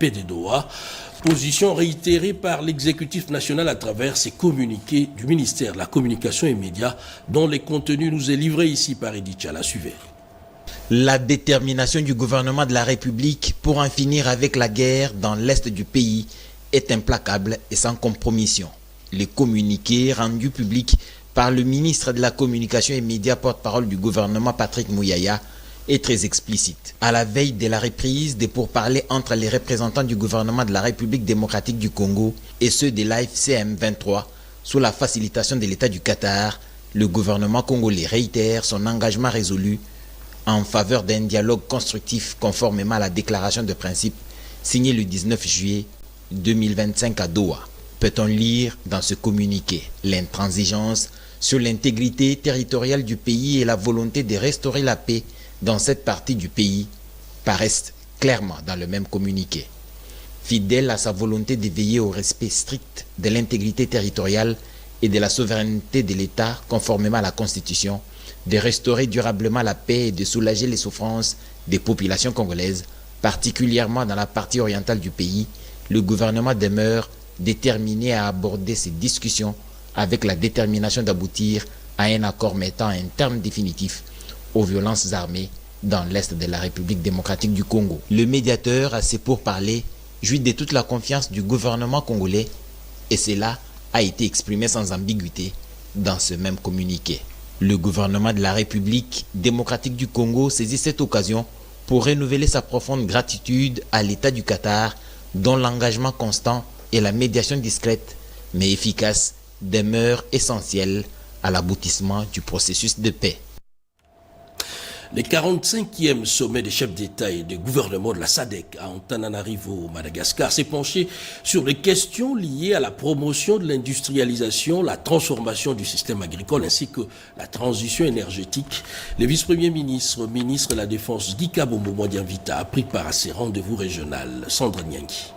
paix de Doha. Position réitérée par l'exécutif national à travers ses communiqués du ministère de la Communication et Médias, dont les contenus nous est livré ici par Edith Chala. Suivez. La détermination du gouvernement de la République pour en finir avec la guerre dans l'est du pays est implacable et sans compromission. Les communiqués rendus publics par le ministre de la Communication et Médias, porte-parole du gouvernement Patrick Mouyaya, est très explicite. À la veille de la reprise des pourparlers entre les représentants du gouvernement de la République démocratique du Congo et ceux de l'AFCM 23, sous la facilitation de l'État du Qatar, le gouvernement congolais réitère son engagement résolu en faveur d'un dialogue constructif conformément à la déclaration de principe signée le 19 juillet 2025 à Doha. Peut-on lire dans ce communiqué l'intransigeance sur l'intégrité territoriale du pays et la volonté de restaurer la paix dans cette partie du pays paraissent clairement dans le même communiqué. Fidèle à sa volonté de veiller au respect strict de l'intégrité territoriale et de la souveraineté de l'État conformément à la Constitution, de restaurer durablement la paix et de soulager les souffrances des populations congolaises, particulièrement dans la partie orientale du pays, le gouvernement demeure déterminé à aborder ces discussions avec la détermination d'aboutir à un accord mettant un terme définitif aux violences armées dans l'est de la République démocratique du Congo. Le médiateur à ses pourparlers jouit de toute la confiance du gouvernement congolais et cela a été exprimé sans ambiguïté dans ce même communiqué. Le gouvernement de la République démocratique du Congo saisit cette occasion pour renouveler sa profonde gratitude à l'État du Qatar, dont l'engagement constant et la médiation discrète mais efficace demeurent essentiels à l'aboutissement du processus de paix. Le 45e sommet des chefs d'État et de gouvernement de la SADC à Antananarivo, Madagascar, s'est penché sur les questions liées à la promotion de l'industrialisation, la transformation du système agricole ainsi que la transition énergétique. Le vice-premier ministre, ministre de la Défense, Guy Kabombo Modianvita, a pris part à ces rendez-vous régionaux. Sandra Nyangi.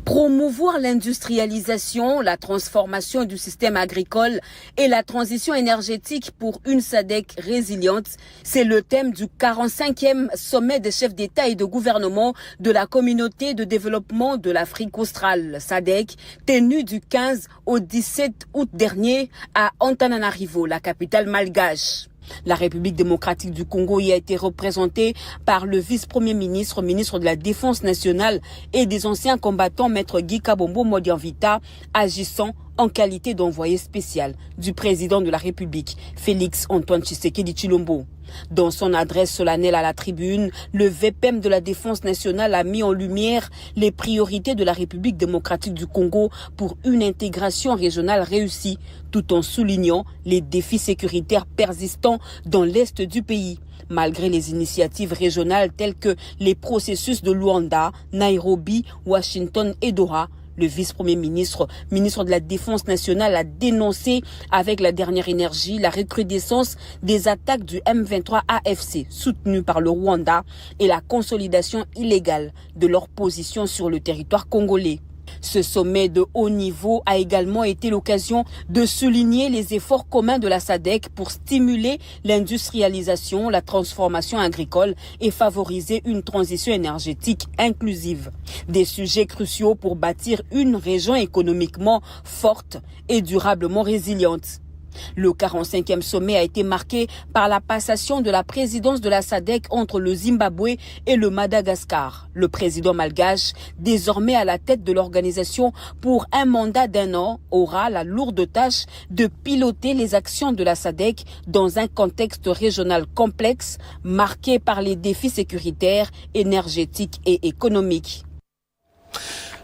Promouvoir l'industrialisation, la transformation du système agricole et la transition énergétique pour une SADC résiliente, c'est le thème du 45e sommet des chefs d'État et de gouvernement de la communauté de développement de l'Afrique australe, SADC, tenu du 15 au 17 août dernier à Antananarivo, la capitale malgache. La République démocratique du Congo y a été représentée par le vice-premier ministre, ministre de la Défense nationale et des anciens combattants, maître Guy Kabombo Modianvita, agissant en qualité d'envoyé spécial du président de la République, Félix Antoine Tshisekedi Tshilombo. Dans son adresse solennelle à la tribune, le VPM de la Défense nationale a mis en lumière les priorités de la République démocratique du Congo pour une intégration régionale réussie, tout en soulignant les défis sécuritaires persistants dans l'est du pays. Malgré les initiatives régionales telles que les processus de Luanda, Nairobi, Washington et Doha, le vice-premier ministre, ministre de la Défense nationale, a dénoncé avec la dernière énergie la recrudescence des attaques du M23 AFC, soutenu par le Rwanda, et la consolidation illégale de leur position sur le territoire congolais. Ce sommet de haut niveau a également été l'occasion de souligner les efforts communs de la SADC pour stimuler l'industrialisation, la transformation agricole et favoriser une transition énergétique inclusive. Des sujets cruciaux pour bâtir une région économiquement forte et durablement résiliente. Le 45e sommet a été marqué par la passation de la présidence de la SADC entre le Zimbabwe et le Madagascar. Le président malgache, désormais à la tête de l'organisation pour un mandat d'1 an, aura la lourde tâche de piloter les actions de la SADC dans un contexte régional complexe, marqué par les défis sécuritaires, énergétiques et économiques.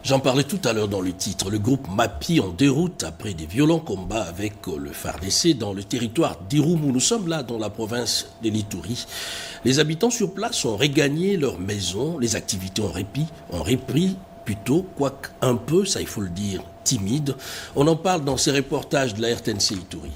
J'en parlais tout à l'heure dans le titre. Le groupe MAPI en déroute après des violents combats avec le FARDC dans le territoire d'Irumu. Nous sommes là dans la province de l'Ituri. Les habitants sur place ont regagné leurs maisons. Les activités ont repris plutôt, quoique un peu, ça il faut le dire, timide. On en parle dans ces reportages de la RTNC Ituri.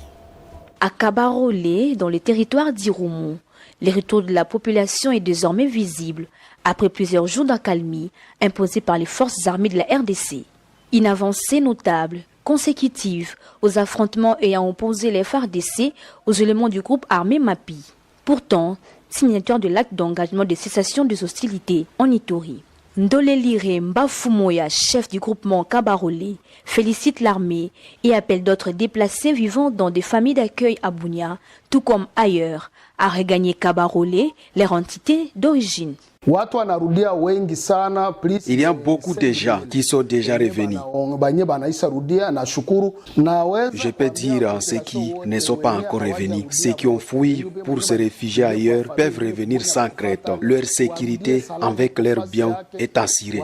À Kabarolé, dans le territoire d'Irumu, le retour de la population est désormais visible après plusieurs jours d'accalmie imposés par les forces armées de la RDC. Une avancée notable, consécutive aux affrontements ayant opposé les FARDC aux éléments du groupe armé MAPI. Pourtant, signature de l'acte d'engagement de cessation des hostilités en Ituri. Ndolelire Mbafumoya, chef du groupement Kabarole, félicite l'armée et appelle d'autres déplacés vivant dans des familles d'accueil à Bunia, tout comme ailleurs, à regagner Kabarole, leur entité d'origine. Il y a beaucoup de gens qui sont déjà revenus. Je peux dire à ceux qui ne sont pas encore revenus, ceux qui ont fui pour se réfugier ailleurs peuvent revenir sans crainte. Leur sécurité avec leurs biens est assurée.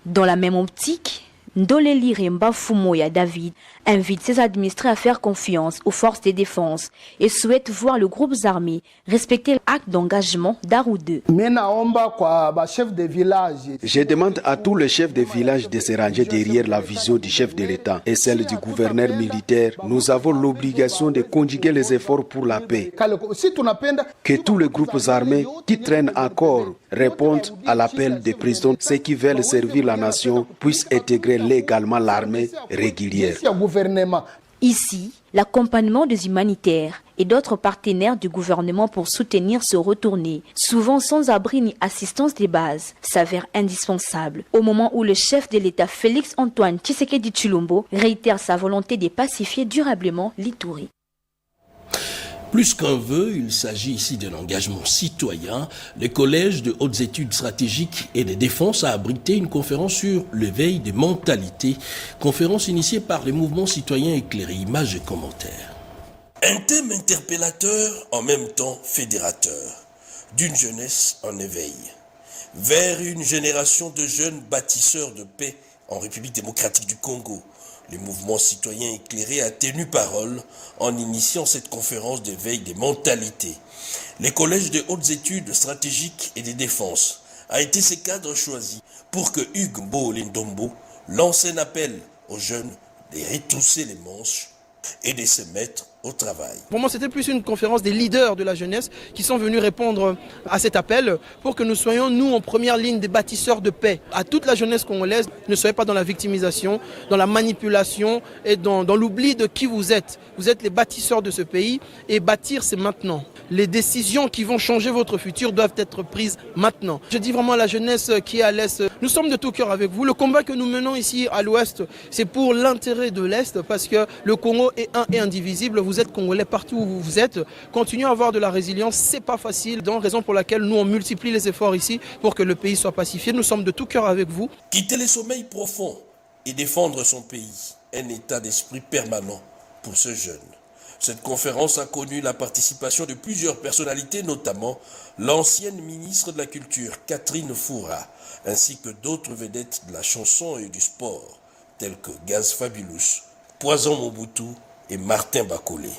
Dans la même optique, Ndolelire Mbafumoya David invite ses administrés à faire confiance aux forces de défense et souhaite voir le groupe armé respecter l'acte d'engagement d'Aroudeux. Je demande à tous les chefs de village de se ranger derrière la vision du chef de l'État et celle du gouverneur militaire. Nous avons l'obligation de conjuguer les efforts pour la paix. Que tous les groupes armés qui traînent encore répondent à l'appel des présidents. Ceux qui veulent servir la nation puissent intégrer légalement l'armée régulière. Ici, l'accompagnement des humanitaires et d'autres partenaires du gouvernement pour soutenir se retourner, souvent sans abri ni assistance des bases, s'avère indispensable au moment où le chef de l'État Félix-Antoine Tshisekedi Tshilombo réitère sa volonté de pacifier durablement l'Ituri. Plus qu'un vœu, il s'agit ici d'un engagement citoyen. Le Collège de hautes études stratégiques et de défense a abrité une conférence sur l'éveil des mentalités, conférence initiée par les mouvements citoyens éclairés, images et commentaires. Un thème interpellateur, en même temps fédérateur, d'une jeunesse en éveil, vers une génération de jeunes bâtisseurs de paix en République démocratique du Congo. Le mouvement citoyen éclairé a tenu parole en initiant cette conférence d'éveil des mentalités. Le Collège de hautes études stratégiques et de défense a été ce cadre choisi pour que Hugues Mbo-Lindombo lance un appel aux jeunes de retrousser les manches et de se mettre au travail. Pour moi, c'était plus une conférence des leaders de la jeunesse qui sont venus répondre à cet appel pour que nous soyons, nous, en première ligne des bâtisseurs de paix. À toute la jeunesse congolaise, ne soyez pas dans la victimisation, dans la manipulation et dans l'oubli de qui vous êtes. Vous êtes les bâtisseurs de ce pays et bâtir, c'est maintenant. Les décisions qui vont changer votre futur doivent être prises maintenant. Je dis vraiment à la jeunesse qui est à l'Est, nous sommes de tout cœur avec vous. Le combat que nous menons ici à l'Ouest, c'est pour l'intérêt de l'Est parce que le Congo est un et indivisible. Vous êtes Congolais partout où vous êtes. Continuez à avoir de la résilience, c'est pas facile. Donc, raison pour laquelle nous, on multiplie les efforts ici pour que le pays soit pacifié. Nous sommes de tout cœur avec vous. Quitter les sommeils profonds et défendre son pays, un état d'esprit permanent pour ce jeune. Cette conférence a connu la participation de plusieurs personnalités, notamment l'ancienne ministre de la Culture, Catherine Foura, ainsi que d'autres vedettes de la chanson et du sport, tels que Gaz Fabulous, Poison Mobutu et Martin Bakolé.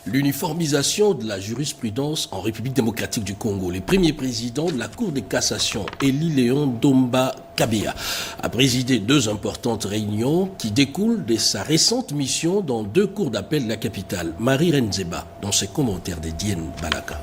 L'uniformisation de la jurisprudence en République démocratique du Congo. Le premier président de la Cour de cassation, Élie Léon Domba Kabea, a présidé 2 importantes réunions qui découlent de sa récente mission dans 2 cours d'appel de la capitale. Marie Renzeba, dans ses commentaires de Diène Balaka.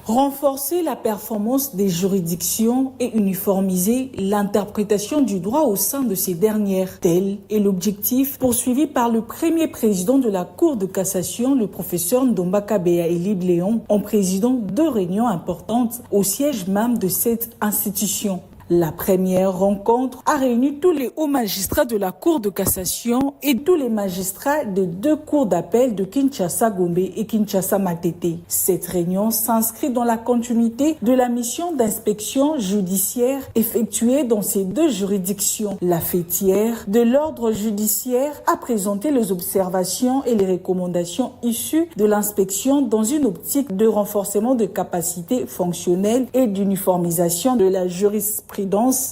Renforcer la performance des juridictions et uniformiser l'interprétation du droit au sein de ces dernières. Tel est l'objectif poursuivi par le premier président de la Cour de cassation, le professeur Ndomba Kabea Élie Léon, en présidant 2 réunions importantes au siège même de cette institution. La première rencontre a réuni tous les hauts magistrats de la Cour de cassation et tous les magistrats des 2 cours d'appel de Kinshasa-Gombe et Kinshasa-Matete. Cette réunion s'inscrit dans la continuité de la mission d'inspection judiciaire effectuée dans ces 2 juridictions. La fêtière de l'ordre judiciaire a présenté les observations et les recommandations issues de l'inspection dans une optique de renforcement de capacités fonctionnelles et d'uniformisation de la jurisprudence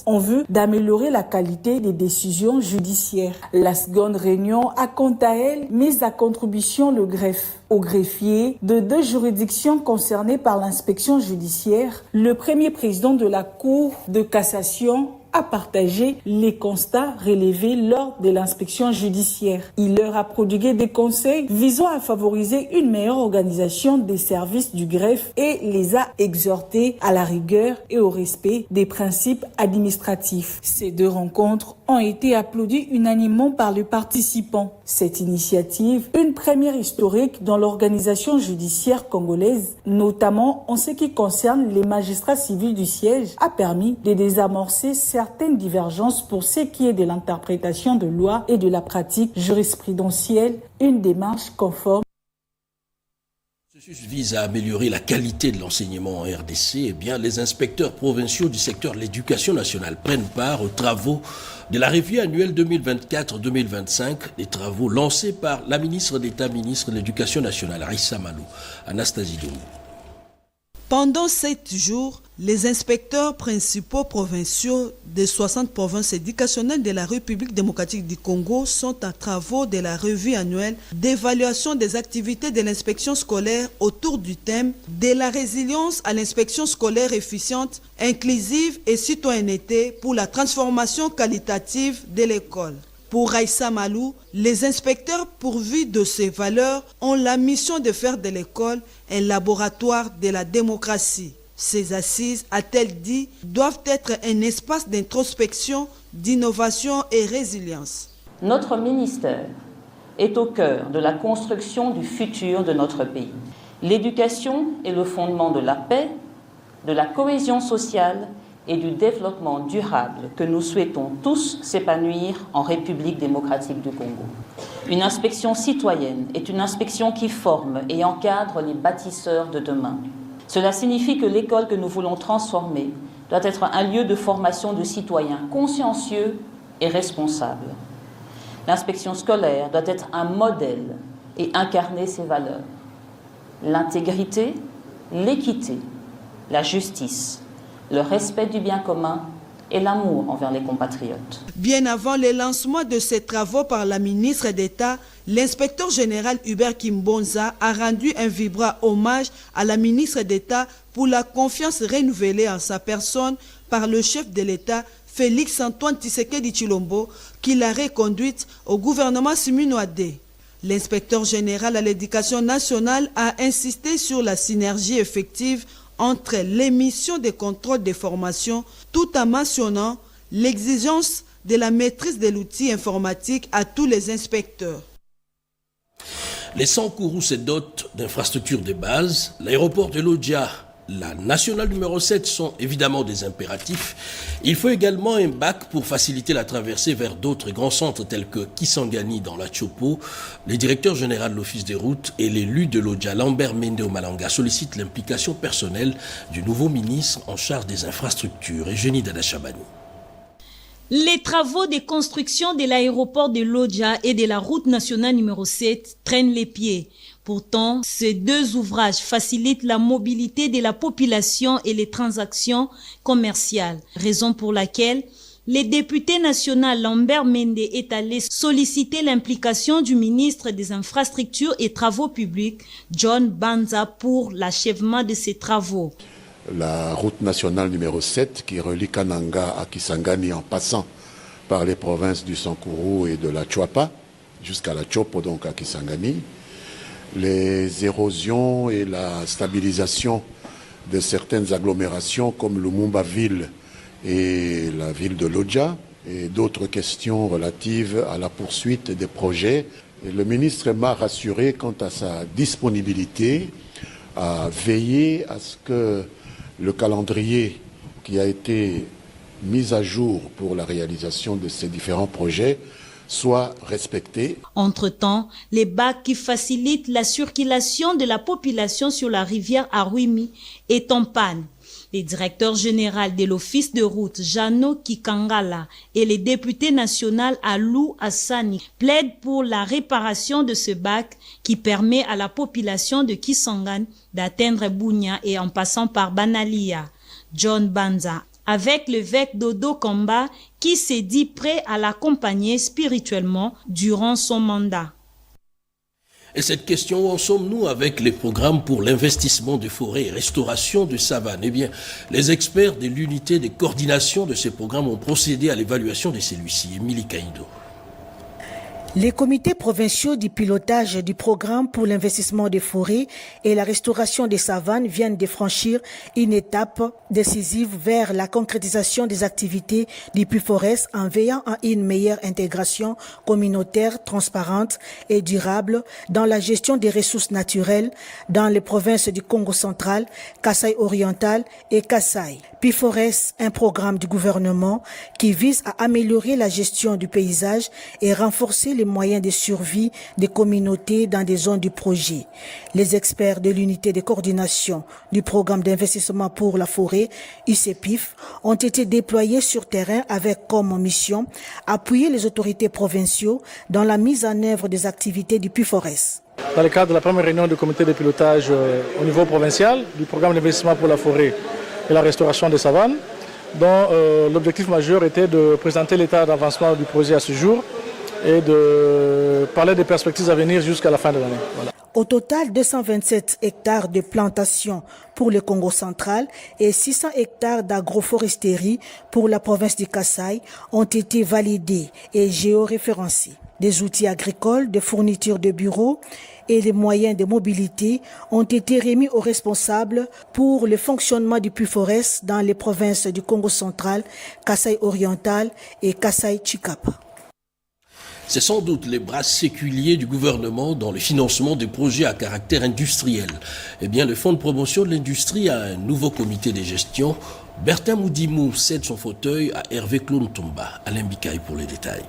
en vue d'améliorer la qualité des décisions judiciaires. La seconde réunion a quant à elle mis à contribution le greffe. Au greffier de 2 juridictions concernées par l'inspection judiciaire, le premier président de la Cour de cassation a partagé les constats relevés lors de l'inspection judiciaire. Il leur a prodigué des conseils visant à favoriser une meilleure organisation des services du greffe et les a exhortés à la rigueur et au respect des principes administratifs. Ces 2 rencontres ont été applaudies unanimement par les participants. Cette initiative, une première historique dans l'organisation judiciaire congolaise, notamment en ce qui concerne les magistrats civils du siège, a permis de désamorcer certaines divergences pour ce qui est de l'interprétation de loi et de la pratique jurisprudentielle, une démarche conforme. Ce vise à améliorer la qualité de l'enseignement en RDC. Eh bien, les inspecteurs provinciaux du secteur de l'éducation nationale prennent part aux travaux de la revue annuelle 2024-2025, des travaux lancés par la ministre d'État, ministre de l'Éducation nationale, Aïssa Malou, Anastasie Doumou. Pendant 7 jours, les inspecteurs principaux provinciaux des 60 provinces éducationnelles de la République démocratique du Congo sont à travaux de la revue annuelle d'évaluation des activités de l'inspection scolaire autour du thème de la résilience à l'inspection scolaire efficiente, inclusive et citoyenneté pour la transformation qualitative de l'école. Pour Aïssa Malou, les inspecteurs pourvus de ces valeurs ont la mission de faire de l'école un laboratoire de la démocratie. Ces assises, a-t-elle dit, doivent être un espace d'introspection, d'innovation et résilience. Notre ministère est au cœur de la construction du futur de notre pays. L'éducation est le fondement de la paix, de la cohésion sociale et du développement durable que nous souhaitons tous s'épanouir en République démocratique du Congo. Une inspection citoyenne est une inspection qui forme et encadre les bâtisseurs de demain. Cela signifie que l'école que nous voulons transformer doit être un lieu de formation de citoyens consciencieux et responsables. L'inspection scolaire doit être un modèle et incarner ses valeurs. L'intégrité, l'équité, la justice, le respect du bien commun et l'amour envers les compatriotes. Bien avant le lancement de ces travaux par la ministre d'État, l'inspecteur général Hubert Kimbonza a rendu un vibrant hommage à la ministre d'État pour la confiance renouvelée en sa personne par le chef de l'État, Félix Antoine Tshisekedi Tshilombo, qui l'a reconduite au gouvernement Siminoadé. L'inspecteur général à l'éducation nationale a insisté sur la synergie effective entre les missions de contrôle des formations, tout en mentionnant l'exigence de la maîtrise de l'outil informatique à tous les inspecteurs. Les Sankourou se dotent d'infrastructures de base. L'aéroport de Lodja, la nationale numéro 7 sont évidemment des impératifs. Il faut également un bac pour faciliter la traversée vers d'autres grands centres tels que Kisangani dans la Chopo. Le directeur général de l'Office des routes et l'élu de Lodja, Lambert Mende Malanga, sollicitent l'implication personnelle du nouveau ministre en charge des infrastructures, Eugénie Dada-Chabani. Les travaux de construction de l'aéroport de Lodja et de la route nationale numéro 7 traînent les pieds. Pourtant, ces deux ouvrages facilitent la mobilité de la population et les transactions commerciales, raison pour laquelle le député national Lambert Mende est allé solliciter l'implication du ministre des Infrastructures et Travaux publics, John Banza, pour l'achèvement de ces travaux. La route nationale numéro 7 qui relie Kananga à Kisangani en passant par les provinces du Sankourou et de la Chouapa jusqu'à la Chopo, donc à Kisangani. Les érosions et la stabilisation de certaines agglomérations comme Lumumba-Ville et la ville de Lodja et d'autres questions relatives à la poursuite des projets. Et le ministre m'a rassuré quant à sa disponibilité à veiller à ce que le calendrier qui a été mis à jour pour la réalisation de ces différents projets soit respecté. Entre-temps, les bacs qui facilitent la circulation de la population sur la rivière Aruimi est en panne. Le directeur général de l'Office de route, Jano Kikangala, et le député national Alou Hassani plaident pour la réparation de ce bac qui permet à la population de Kisangani d'atteindre Bunia et en passant par Banalia. John Banza, avec l'évêque Dodo Kamba, qui s'est dit prêt à l'accompagner spirituellement durant son mandat. Et cette question, où en sommes-nous avec les programmes pour l'investissement de forêts et restauration de savanes? Eh bien, les experts de l'unité de coordination de ces programmes ont procédé à l'évaluation de celui-ci. Émilie Kaindo. Les comités provinciaux du pilotage du programme pour l'investissement des forêts et la restauration des savanes viennent de franchir une étape décisive vers la concrétisation des activités du PUFORES en veillant à une meilleure intégration communautaire, transparente et durable dans la gestion des ressources naturelles dans les provinces du Congo central, Kasaï oriental et Kasaï. PUFORES, un programme du gouvernement qui vise à améliorer la gestion du paysage et renforcer les moyens de survie des communautés dans des zones du projet. Les experts de l'unité de coordination du programme d'investissement pour la forêt, UCPIF, ont été déployés sur terrain avec comme mission appuyer les autorités provinciaux dans la mise en œuvre des activités du PUFORES. Dans le cadre de la première réunion du comité de pilotage au niveau provincial du programme d'investissement pour la forêt et la restauration des savanes, dont l'objectif majeur était de présenter l'état d'avancement du projet à ce jour et de parler des perspectives à venir jusqu'à la fin de l'année. Voilà. Au total, 227 hectares de plantations pour le Congo central et 600 hectares d'agroforesterie pour la province du Kasaï ont été validés et géoréférencés. Des outils agricoles, des fournitures de bureaux et des moyens de mobilité ont été remis aux responsables pour le fonctionnement du PUFORES dans les provinces du Congo central, Kasaï oriental et Kasaï Chikapa. C'est sans doute les bras séculiers du gouvernement dans le financement des projets à caractère industriel. Eh bien, le Fonds de promotion de l'industrie a un nouveau comité de gestion. Bertin Moudimou cède son fauteuil à Hervé Klontomba. Alain Bikaï pour les détails.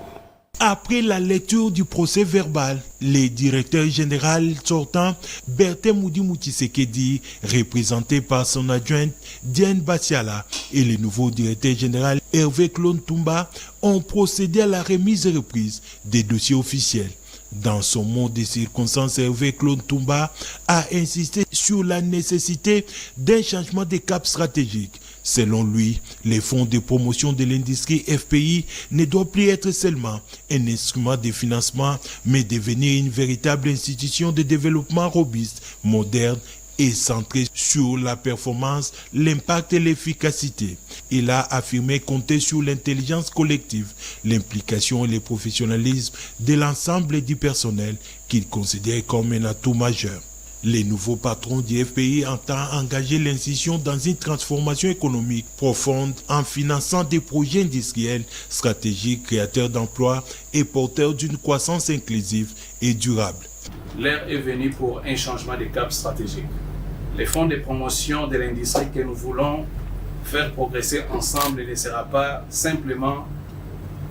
Après la lecture du procès verbal, le directeur général sortant, Bertin Moudimou Tshisekedi, représenté par son adjointe Diane Batiala, et le nouveau directeur général Hervé Klontomba ont procédé à la remise et reprise des dossiers officiels. Dans son mot de circonstance, Hervé Klontomba a insisté sur la nécessité d'un changement de cap stratégique. Selon lui, les fonds de promotion de l'industrie FPI ne doivent plus être seulement un instrument de financement, mais devenir une véritable institution de développement robuste, moderne et centrée sur la performance, l'impact et l'efficacité. Il a affirmé compter sur l'intelligence collective, l'implication et le professionnalisme de l'ensemble du personnel qu'il considère comme un atout majeur. Le nouveau patron du FPI entend engager l'institution dans une transformation économique profonde en finançant des projets industriels stratégiques, créateurs d'emplois et porteurs d'une croissance inclusive et durable. L'heure est venue pour un changement de cap stratégique. Les fonds de promotion de l'industrie que nous voulons faire progresser ensemble ne sera pas simplement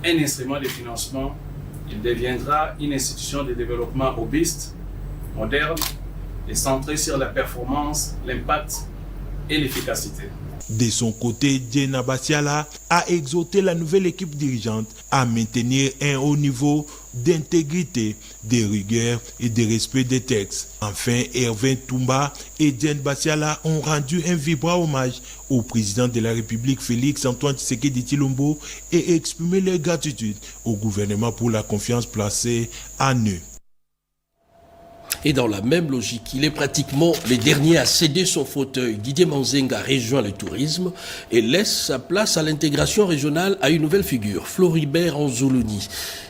un instrument de financement, il deviendra une institution de développement robuste, moderne, et centré sur la performance, l'impact et l'efficacité. De son côté, Diane Batiala a exhorté la nouvelle équipe dirigeante à maintenir un haut niveau d'intégrité, de rigueur et de respect des textes. Enfin, Hervé Toumba et Diane Batiala ont rendu un vibrant hommage au président de la République Félix Antoine Tshisekedi Tshilombo et exprimé leur gratitude au gouvernement pour la confiance placée en eux. Et dans la même logique, il est pratiquement le dernier à céder son fauteuil. Didier Manzenga rejoint le tourisme et laisse sa place à l'intégration régionale à une nouvelle figure, Floribert Anzoulouni.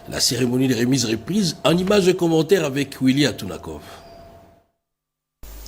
La cérémonie de remise reprise en images de commentaires avec Willy Atunakov.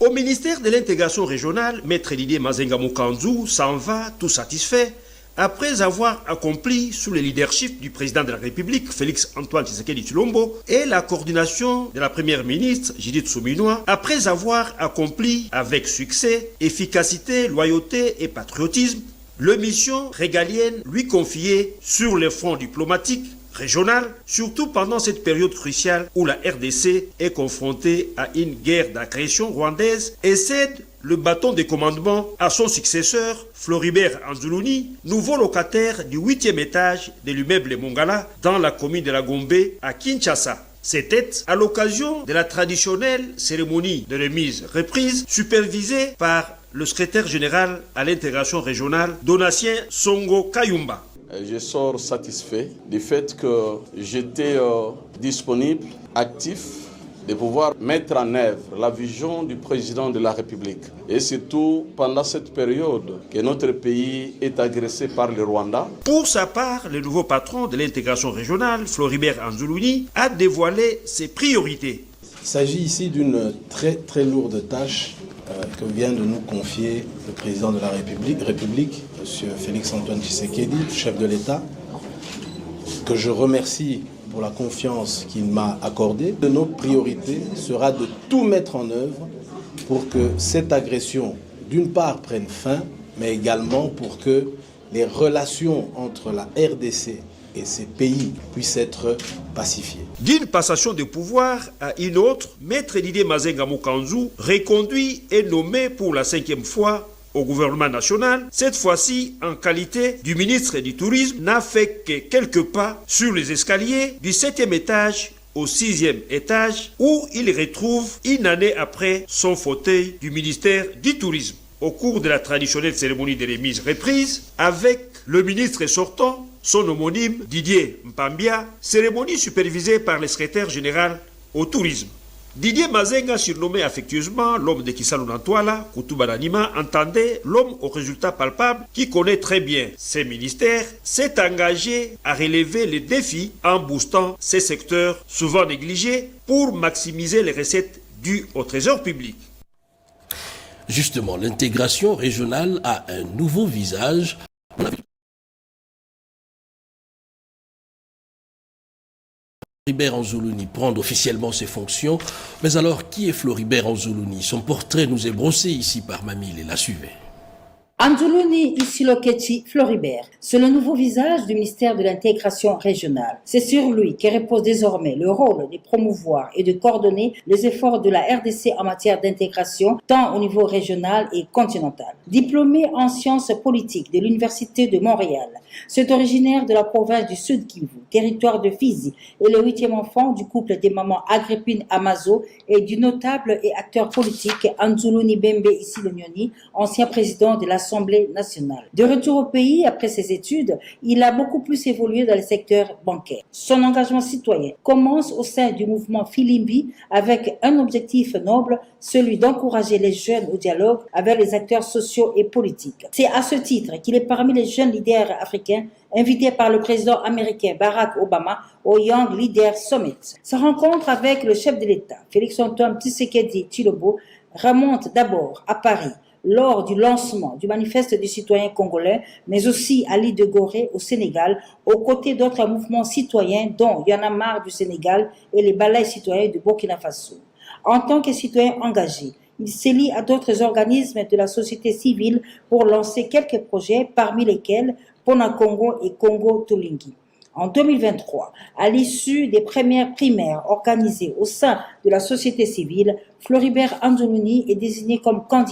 Au ministère de l'intégration régionale, Maître Didier Manzenga Mokanzou s'en va tout satisfait après avoir accompli sous le leadership du président de la République, Félix Antoine Tshisekedi Tshilombo, et la coordination de la première ministre, Judith Suminwa, après avoir accompli avec succès, efficacité, loyauté et patriotisme, les missions régaliennes lui confiées sur le front diplomatique régional, surtout pendant cette période cruciale où la RDC est confrontée à une guerre d'agression rwandaise et cède le bâton de commandement à son successeur, Floribert Anzoulouni, nouveau locataire du 8e étage de l'immeuble Mongala dans la commune de la Gombe à Kinshasa. C'était à l'occasion de la traditionnelle cérémonie de remise reprise supervisée par le secrétaire général à l'intégration régionale, Donatien Songo Kayumba. Je sors satisfait du fait que j'étais disponible, actif, de pouvoir mettre en œuvre la vision du président de la République. Et surtout pendant cette période que notre pays est agressé par le Rwanda. Pour sa part, le nouveau patron de l'intégration régionale, Floribert Anzoulouni, a dévoilé ses priorités. Il s'agit ici d'une très lourde tâche que vient de nous confier le président de la République, M. Félix-Antoine Tshisekedi, chef de l'État, que je remercie pour la confiance qu'il m'a accordée. De nos priorités sera de tout mettre en œuvre pour que cette agression, d'une part, prenne fin, mais également pour que les relations entre la RDC et ces pays puissent être pacifiés. D'une passation de pouvoir à une autre, Maître Didier Mazenga Mokanzu, reconduit et nommé pour la 5e fois au gouvernement national, cette fois-ci en qualité du ministre du Tourisme, n'a fait que quelques pas sur les escaliers du 7e étage au 6e étage, où il retrouve une année après son fauteuil du ministère du Tourisme. Au cours de la traditionnelle cérémonie de remise reprise, avec le ministre sortant, son homonyme Didier Mpambia, cérémonie supervisée par le secrétaire général au tourisme. Didier Mazenga, surnommé affectueusement l'homme de Kisalo Nantwala, Kutuba Nanima, entendait l'homme aux résultats palpables qui connaît très bien ses ministères, s'est engagé à relever les défis en boostant ces secteurs souvent négligés pour maximiser les recettes dues au trésor public. Justement, l'intégration régionale a un nouveau visage. Floribert Anzoulouni prend officiellement ses fonctions. Mais alors, qui est Floribert Anzoulouni? Son portrait nous est brossé ici par Mamie et la suivait. Anzoulouni Isiloketi Floribert, c'est le nouveau visage du ministère de l'intégration régionale. C'est sur lui que repose désormais le rôle de promouvoir et de coordonner les efforts de la RDC en matière d'intégration, tant au niveau régional et continental. Diplômé en sciences politiques de l'Université de Montréal, c'est originaire de la province du Sud Kivu, territoire de Fizi, et le 8e enfant du couple des mamans Agrippine Amazo et du notable et acteur politique Anzoulouni Bembe Isilonyoni, ancien président de l'Assemblée nationale. De retour au pays après ses études, il a beaucoup plus évolué dans le secteur bancaire. Son engagement citoyen commence au sein du mouvement Filimbi avec un objectif noble, celui d'encourager les jeunes au dialogue avec les acteurs sociaux et politiques. C'est à ce titre qu'il est parmi les jeunes leaders africains invités par le président américain Barack Obama au Young Leaders Summit. Sa rencontre avec le chef de l'État, Félix-Antoine Tshisekedi Tshilombo, remonte d'abord à Paris, lors du lancement du manifeste du citoyen congolais, mais aussi à l'île de Gorée au Sénégal, aux côtés d'autres mouvements citoyens dont Y en a marre du Sénégal et les balays citoyens du Burkina Faso. En tant que citoyen engagé, il s'allie à d'autres organismes de la société civile pour lancer quelques projets, parmi lesquels Pona Congo et Congo Tolingi. En 2023, à l'issue des premières primaires organisées au sein de la société civile, Floribert Anzoulouni est désigné comme candidat